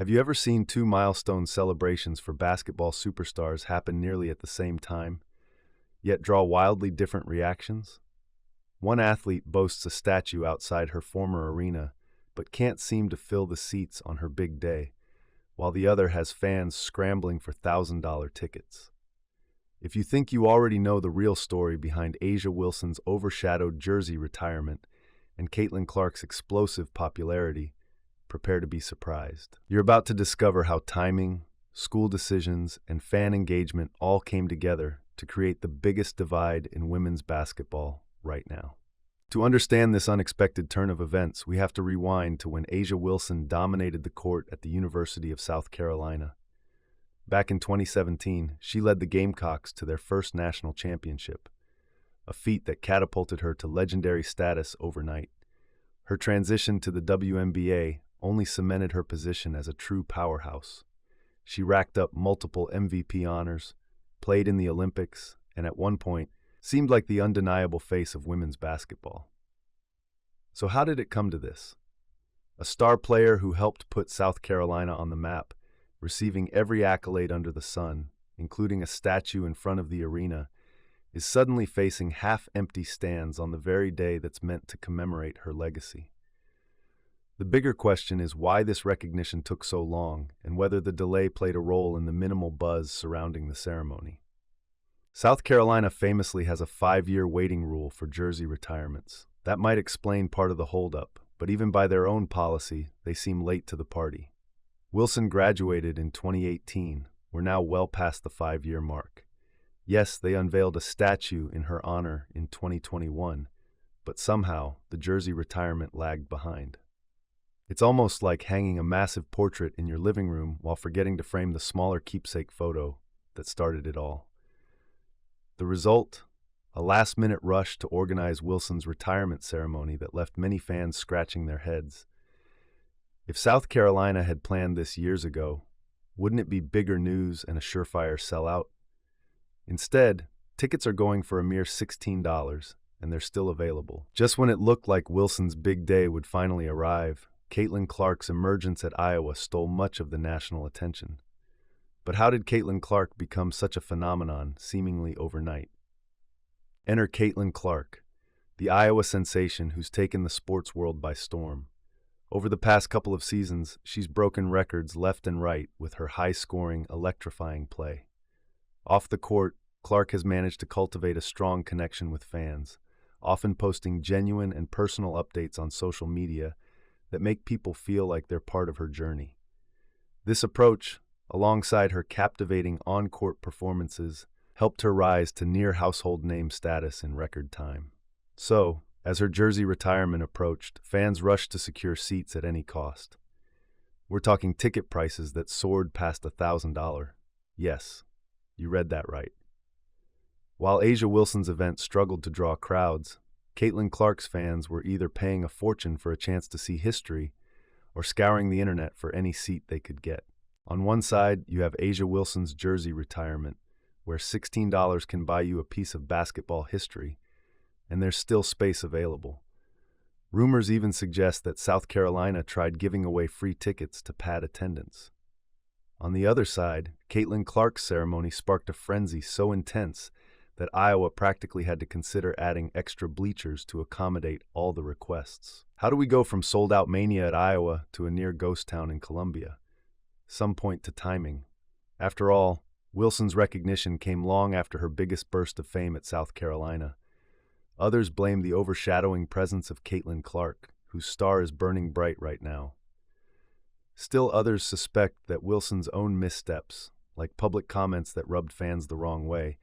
Have you ever seen two milestone celebrations for basketball superstars happen nearly at the same time, yet draw wildly different reactions? One athlete boasts a statue outside her former arena, but can't seem to fill the seats on her big day, while the other has fans scrambling for $1,000 tickets. If you think you already know the real story behind A'ja Wilson's overshadowed jersey retirement and Caitlin Clark's explosive popularity, prepare to be surprised. You're about to discover how timing, school decisions, and fan engagement all came together to create the biggest divide in women's basketball right now. To understand this unexpected turn of events, we have to rewind to when A'ja Wilson dominated the court at the University of South Carolina. Back in 2017, she led the Gamecocks to their first national championship, a feat that catapulted her to legendary status overnight. Her transition to the WNBA only cemented her position as a true powerhouse. She racked up multiple MVP honors, played in the Olympics, and at one point seemed like the undeniable face of women's basketball. So how did it come to this? A star player who helped put South Carolina on the map, receiving every accolade under the sun, including a statue in front of the arena, is suddenly facing half-empty stands on the very day that's meant to commemorate her legacy. The bigger question is why this recognition took so long and whether the delay played a role in the minimal buzz surrounding the ceremony. South Carolina famously has a 5-year waiting rule for jersey retirements. That might explain part of the holdup, but even by their own policy, they seem late to the party. Wilson graduated in 2018. We're now well past the 5-year mark. Yes, they unveiled a statue in her honor in 2021, but somehow the jersey retirement lagged behind. It's almost like hanging a massive portrait in your living room while forgetting to frame the smaller keepsake photo that started it all. The result? A last-minute rush to organize Wilson's retirement ceremony that left many fans scratching their heads. If South Carolina had planned this years ago, wouldn't it be bigger news and a surefire sellout? Instead, tickets are going for a mere $16, and they're still available. Just when it looked like Wilson's big day would finally arrive, Caitlin Clark's emergence at Iowa stole much of the national attention. But how did Caitlin Clark become such a phenomenon, seemingly overnight? Enter Caitlin Clark, the Iowa sensation who's taken the sports world by storm. Over the past couple of seasons, she's broken records left and right with her high-scoring, electrifying play. Off the court, Clark has managed to cultivate a strong connection with fans, often posting genuine and personal updates on social media that make people feel like they're part of her journey. This approach, alongside her captivating on-court performances, helped her rise to near household name status in record time. So, as her jersey retirement approached, fans rushed to secure seats at any cost. We're talking ticket prices that soared past $1,000. Yes, you read that right. While A'ja Wilson's event struggled to draw crowds, Caitlin Clark's fans were either paying a fortune for a chance to see history or scouring the internet for any seat they could get. On one side, you have A'ja Wilson's jersey retirement, where $16 can buy you a piece of basketball history, and there's still space available. Rumors even suggest that South Carolina tried giving away free tickets to pad attendance. On the other side, Caitlin Clark's ceremony sparked a frenzy so intense that Iowa practically had to consider adding extra bleachers to accommodate all the requests. How do we go from sold-out mania at Iowa to a near ghost town in Columbia? Some point to timing. After all, Wilson's recognition came long after her biggest burst of fame at South Carolina. Others blame the overshadowing presence of Caitlin Clark, whose star is burning bright right now. Still others suspect that Wilson's own missteps, like public comments that rubbed fans the wrong way,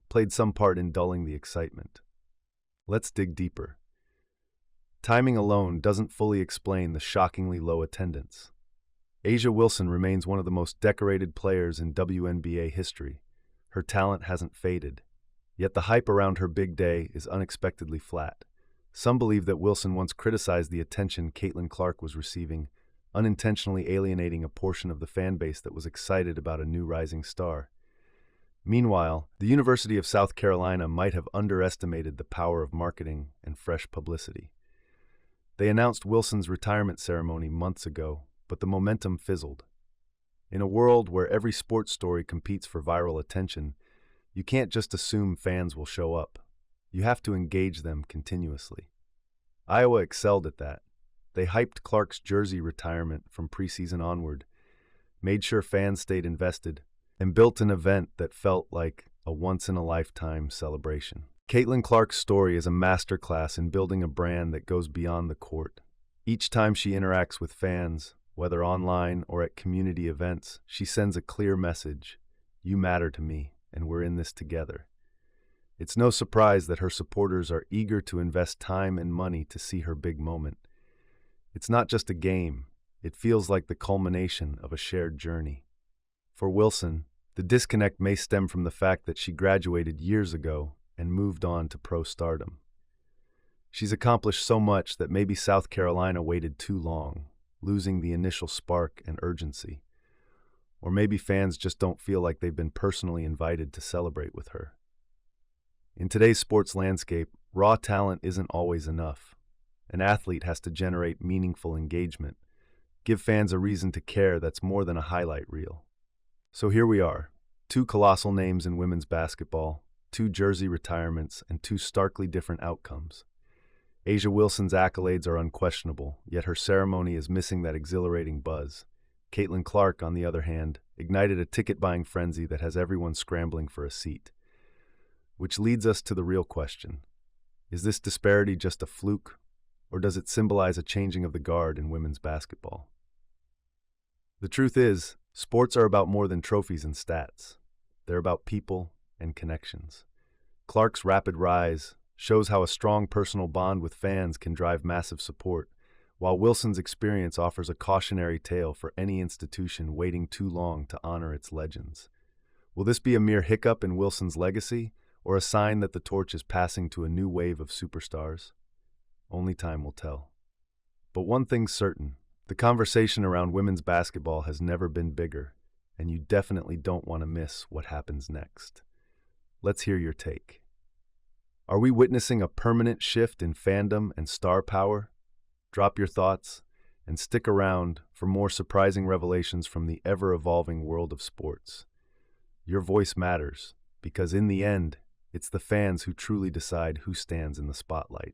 played some part in dulling the excitement. Let's dig deeper. Timing alone doesn't fully explain the shockingly low attendance. A'ja Wilson remains one of the most decorated players in WNBA history. Her talent hasn't faded. Yet the hype around her big day is unexpectedly flat. Some believe that Wilson once criticized the attention Caitlin Clark was receiving, unintentionally alienating a portion of the fan base that was excited about a new rising star. Meanwhile, the University of South Carolina might have underestimated the power of marketing and fresh publicity. They announced Wilson's retirement ceremony months ago, but the momentum fizzled. In a world where every sports story competes for viral attention, you can't just assume fans will show up. You have to engage them continuously. Iowa excelled at that. They hyped Clark's jersey retirement from preseason onward, made sure fans stayed invested, and built an event that felt like a once-in-a-lifetime celebration. Caitlin Clark's story is a masterclass in building a brand that goes beyond the court. Each time she interacts with fans, whether online or at community events, she sends a clear message: you matter to me, and we're in this together. It's no surprise that her supporters are eager to invest time and money to see her big moment. It's not just a game, it feels like the culmination of a shared journey. For Wilson, the disconnect may stem from the fact that she graduated years ago and moved on to pro stardom. She's accomplished so much that maybe South Carolina waited too long, losing the initial spark and urgency. Or maybe fans just don't feel like they've been personally invited to celebrate with her. In today's sports landscape, raw talent isn't always enough. An athlete has to generate meaningful engagement, give fans a reason to care that's more than a highlight reel. So here we are, two colossal names in women's basketball, two jersey retirements, and two starkly different outcomes. A'ja Wilson's accolades are unquestionable, yet her ceremony is missing that exhilarating buzz. Caitlin Clark, on the other hand, ignited a ticket-buying frenzy that has everyone scrambling for a seat. Which leads us to the real question. Is this disparity just a fluke, or does it symbolize a changing of the guard in women's basketball? The truth is, sports are about more than trophies and stats. They're about people and connections. Clark's rapid rise shows how a strong personal bond with fans can drive massive support, while Wilson's experience offers a cautionary tale for any institution waiting too long to honor its legends. Will this be a mere hiccup in Wilson's legacy, or a sign that the torch is passing to a new wave of superstars? Only time will tell. But one thing's certain, the conversation around women's basketball has never been bigger, and you definitely don't want to miss what happens next. Let's hear your take. Are we witnessing a permanent shift in fandom and star power? Drop your thoughts and stick around for more surprising revelations from the ever-evolving world of sports. Your voice matters, because in the end, it's the fans who truly decide who stands in the spotlight.